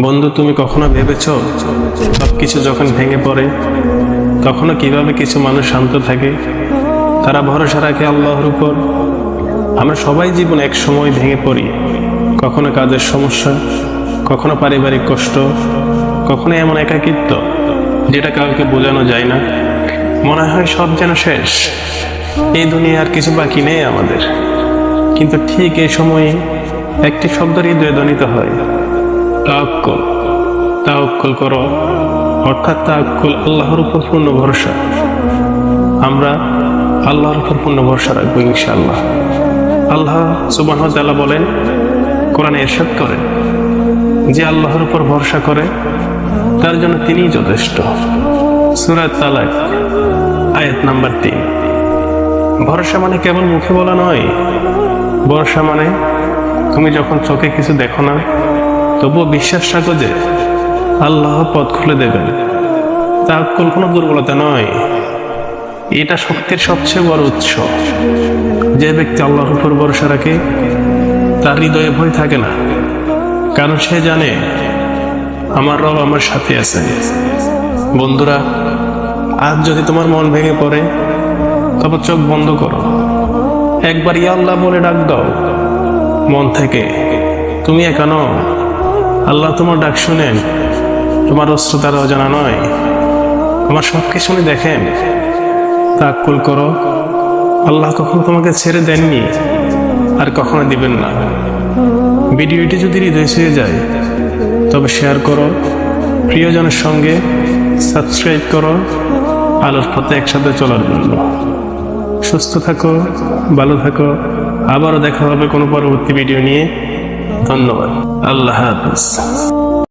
বন্ধু, তুমি কখনো ভেবেছো সবকিছু যখন ভেঙে পড়ে তখনও কিভাবে কিছু মানুষ শান্ত থাকে? তারা ভরসা রাখে আল্লাহর উপর। আমরা সবাই জীবনে এক সময় ভেঙে পড়ি, কখনো কাজের সমস্যা, কখনো পারিবারিক কষ্ট, কখনো এমন একাকিত্ব যেটা কাউকে বোঝানো যায় না। মনে হয় সব যেন শেষ, এই দুনিয়ার আর কিছু বাকি নেই আমাদের। কিন্তু ঠিক এই সময়ে একটি শব্দ হৃদয়ে ধ্বনিত হয়, তাওয়াক্কুল। তাওয়াক্কুল করো, অর্থাৎ তাওয়াক্কুল আল্লাহর উপর পূর্ণ ভরসা। আমরা আল্লাহর উপর পূর্ণ ভরসা রাখবো ইনশাআল্লাহ। আল্লাহ সুবহানাহু ওয়া তাআলা বলেন, কোরআনে ইরশাদ করেন, যে আল্লাহর উপর ভরসা করে তার জন্য তিনিই যথেষ্ট। সূরা তালাক আয়াত নাম্বার 3। ভরসা মানে কেবল মুখে বলা নয়, ভরসা মানে তুমি যখন চোখে কিছু দেখো না তবুও বিশ্বাস রাখো যে আল্লাহ পথ খুলে দেবেন। তাওয়াক্কুল কোনো দুর্বলতা নয়, এটা শক্তির সবচেয়ে বড় উৎস। যে ব্যক্তি আল্লাহর উপর ভরসা রাখে তার হৃদয়ে ভয় থাকে না, কারণ সে জানে আমার রব আমার সাথে আছেন। বন্ধুরা, আজ যদি তোমার মন ভেঙে পড়ে তবে চোখ বন্ধ করো, একবার ইয়া আল্লাহ বলে ডাক দাও মন থেকে। তুমি একা নও, আল্লাহ তোমার ডাক শুনেন। তোমার অস্ত্র তার অজানা নয়, তোমার সবকিছু উনি দেখেন। তাওয়াক্কুল করো, আল্লাহ কখনো তোমাকে ছেড়ে দেননি আর কখনো দিবেন না। ভিডিওটি যদি হৃদয় ছুঁয়ে যায় তবে শেয়ার করো, প্রিয়জনের সঙ্গে সাবস্ক্রাইব করো, আলোর পথে একসাথে চলার জন্য। সুস্থ থাকো, ভালো থাকো, আবারও দেখা হবে কোনো পরবর্তী ভিডিও নিয়ে। ধন্যবাদ, আল্লাহ হাফেজ।